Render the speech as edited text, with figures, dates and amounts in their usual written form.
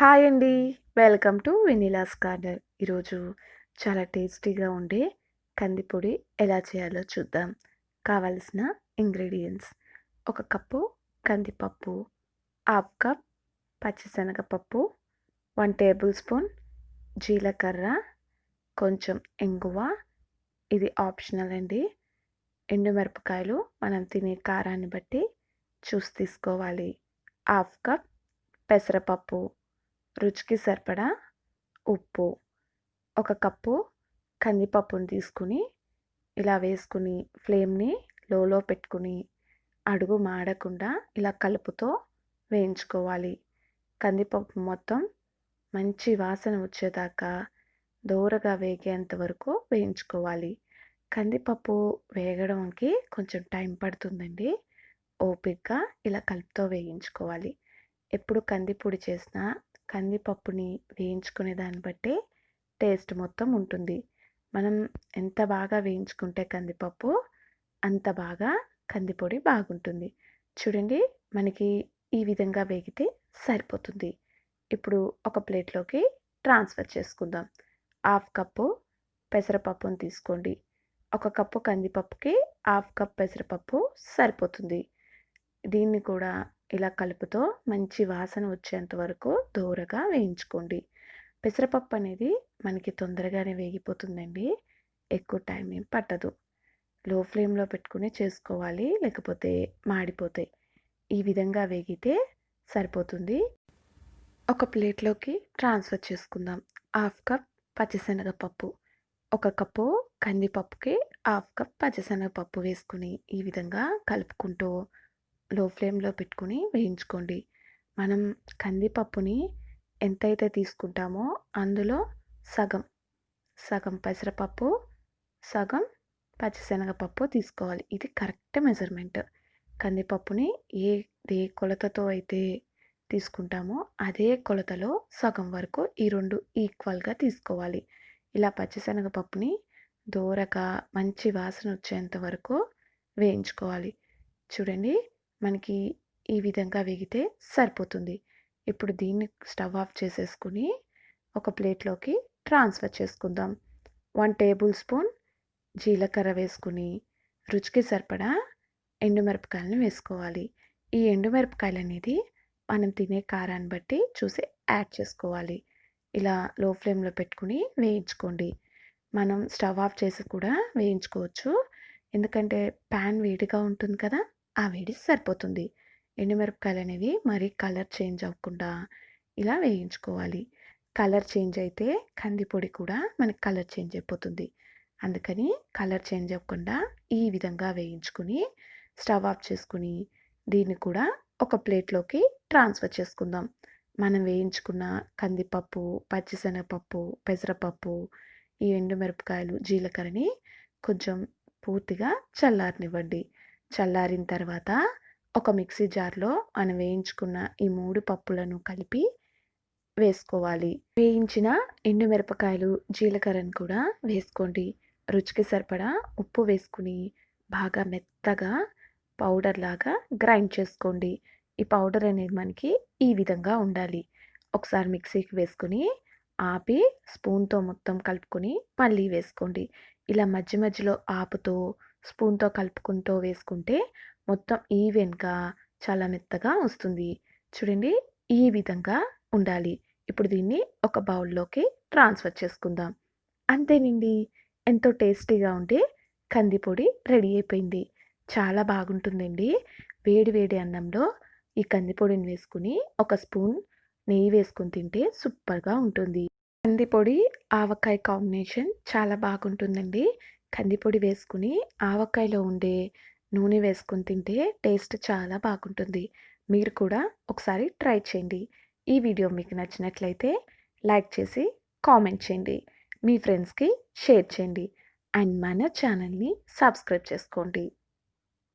Hi అండి. Welcome to Vanilla's Corner. ఈరోజు చాలా టేస్టీగా ఉండే కందిపొడి ఎలా చేయాలో చూద్దాం. కావలసిన ఇంగ్రీడియంట్స్: ఒక కప్పు కందిపప్పు, హాఫ్ కప్ పచ్చిశనగపప్పు, 1 టేబుల్ స్పూన్ జీలకర్ర, కొంచెం ఇంగువ, ఇది ఆప్షనల్ అండి. ఎండుమిరపకాయలు మనం తినే కారాన్ని బట్టి చూసి తీసుకోవాలి. హాఫ్ కప్ పెసరపప్పు, రుచికి సరిపడా ఉప్పు, ఒక కప్పు కందిపప్పుని తీసుకుని ఇలా వేసుకుని ఫ్లేమ్ని లోలో పెట్టుకుని అడుగు మాడకుండా ఇలా కలుపుతో వేయించుకోవాలి. కందిపప్పు మొత్తం మంచి వాసన వచ్చేదాకా దోరగా వేగేంత వరకు వేయించుకోవాలి. కందిపప్పు వేగడానికి కొంచెం టైం పడుతుందండి. ఓపికగా ఇలా కలుపుతో వేయించుకోవాలి. ఎప్పుడు కందిపొడి చేసినా కందిపప్పుని వేయించుకునే దాన్ని బట్టే టేస్ట్ మొత్తం ఉంటుంది. మనం ఎంత బాగా వేయించుకుంటే కందిపప్పు అంత బాగా కందిపొడి బాగుంటుంది. చూడండి, మనకి ఈ విధంగా వేగితే సరిపోతుంది. ఇప్పుడు ఒక ప్లేట్లోకి ట్రాన్స్ఫర్ చేసుకుందాం. హాఫ్ కప్పు పెసరపప్పుని తీసుకోండి. ఒక కప్పు కందిపప్పుకి హాఫ్ కప్ పెసరపప్పు సరిపోతుంది. దీన్ని కూడా ఇలా కలుపుతో మంచి వాసన వచ్చేంత వరకు దోరగా వేయించుకోండి. పెసరపప్పు అనేది మనకి తొందరగానే వేగిపోతుందండి. ఎక్కువ టైం ఏం పట్టదు. లో ఫ్లేమ్లో పెట్టుకుని చేసుకోవాలి, లేకపోతే మాడిపోతాయి. ఈ విధంగా వేగితే సరిపోతుంది. ఒక ప్లేట్లోకి ట్రాన్స్ఫర్ చేసుకుందాం. హాఫ్ కప్ పచ్చిశనగపప్పు, ఒక కప్పు కందిపప్పుకి హాఫ్ కప్ పచ్చిశనగపప్పు వేసుకుని ఈ విధంగా కలుపుకుంటూ లో ఫ్లేమ్లో పెట్టుకుని వేయించుకోండి. మనం కందిపప్పుని ఎంతైతే తీసుకుంటామో అందులో సగం సగం పెసరపప్పు, సగం పచ్చిశనగపప్పు తీసుకోవాలి. ఇది కరెక్ట్ మెజర్మెంట్. కందిపప్పుని ఏ కొలతతో అయితే తీసుకుంటామో అదే కొలతలో సగం వరకు ఈ రెండు ఈక్వల్గా తీసుకోవాలి. ఇలా పచ్చిశనగపప్పుని దోరగా మంచి వాసన వచ్చేంత వరకు వేయించుకోవాలి. చూడండి, మనకి ఈ విధంగా వేగితే సరిపోతుంది. ఇప్పుడు దీన్ని స్టవ్ ఆఫ్ చేసేసుకుని ఒక ప్లేట్లోకి ట్రాన్స్ఫర్ చేసుకుందాం. 1 టేబుల్ స్పూన్ జీలకర్ర వేసుకుని రుచికి సరిపడా ఎండుమిరపకాయలను వేసుకోవాలి. ఈ ఎండుమిరపకాయలు అనేది మనం తినే కారాన్ని బట్టి చూసి యాడ్ చేసుకోవాలి. ఇలా లో ఫ్లేమ్లో పెట్టుకుని వేయించుకోండి. మనం స్టవ్ ఆఫ్ చేసి కూడా వేయించుకోవచ్చు. ఎందుకంటే ప్యాన్ వేడిగా ఉంటుంది కదా, ఆ వేడి సరిపోతుంది. ఎండుమిరపకాయలు అనేవి మరీ కలర్ చేంజ్ అవ్వకుండా ఇలా వేయించుకోవాలి. కలర్ చేంజ్ అయితే కందిపొడి కూడా మనకి కలర్ చేంజ్ అయిపోతుంది. అందుకని కలర్ చేంజ్ అవ్వకుండా ఈ విధంగా వేయించుకుని స్టవ్ ఆఫ్ చేసుకుని దీన్ని కూడా ఒక ప్లేట్లోకి ట్రాన్స్ఫర్ చేసుకుందాం. మనం వేయించుకున్న కందిపప్పు, పచ్చిశనగపప్పు, పెసరపప్పు, ఈ ఎండుమిరపకాయలు, జీలకర్రని కొంచెం పూర్తిగా చల్లారనివ్వండి. చల్లారిన తర్వాత ఒక మిక్సీ జార్లో మనం వేయించుకున్న ఈ 3 పప్పులను కలిపి వేసుకోవాలి. వేయించిన ఎండుమిరపకాయలు, జీలకర్రను కూడా వేసుకోండి. రుచికి సరిపడా ఉప్పు వేసుకుని బాగా మెత్తగా పౌడర్ లాగా గ్రైండ్ చేసుకోండి. ఈ పౌడర్ అనేది మనకి ఈ విధంగా ఉండాలి. ఒకసారి మిక్సీకి వేసుకుని ఆపి స్పూన్తో మొత్తం కలుపుకొని మళ్ళీ వేసుకోండి. ఇలా మధ్య మధ్యలో ఆపుతూ స్పూన్తో కలుపుకుంటూ వేసుకుంటే మొత్తం ఈవెన్గా చాలా మెత్తగా వస్తుంది. చూడండి, ఈ విధంగా ఉండాలి. ఇప్పుడు దీన్ని ఒక బౌల్లోకి ట్రాన్స్ఫర్ చేసుకుందాం. అంతేనండి, ఎంతో టేస్టీగా ఉండే కందిపొడి రెడీ అయిపోయింది. చాలా బాగుంటుందండి. వేడి వేడి అన్నంలో ఈ కందిపొడిని వేసుకుని ఒక స్పూన్ నెయ్యి వేసుకుని తింటే సూపర్గా ఉంటుంది. కందిపొడి ఆవకాయ కాంబినేషన్ చాలా బాగుంటుందండి. కందిపొడి వేసుకుని ఆవకాయలో ఉండే నూనె వేసుకుని తింటే టేస్ట్ చాలా బాగుంటుంది. మీరు కూడా ఒకసారి ట్రై చేయండి. ఈ వీడియో మీకు నచ్చినట్లయితే లైక్ చేసి కామెంట్ చేయండి. మీ ఫ్రెండ్స్కి షేర్ చేయండి. అండ్ మన ఛానల్ని సబ్స్క్రైబ్ చేసుకోండి.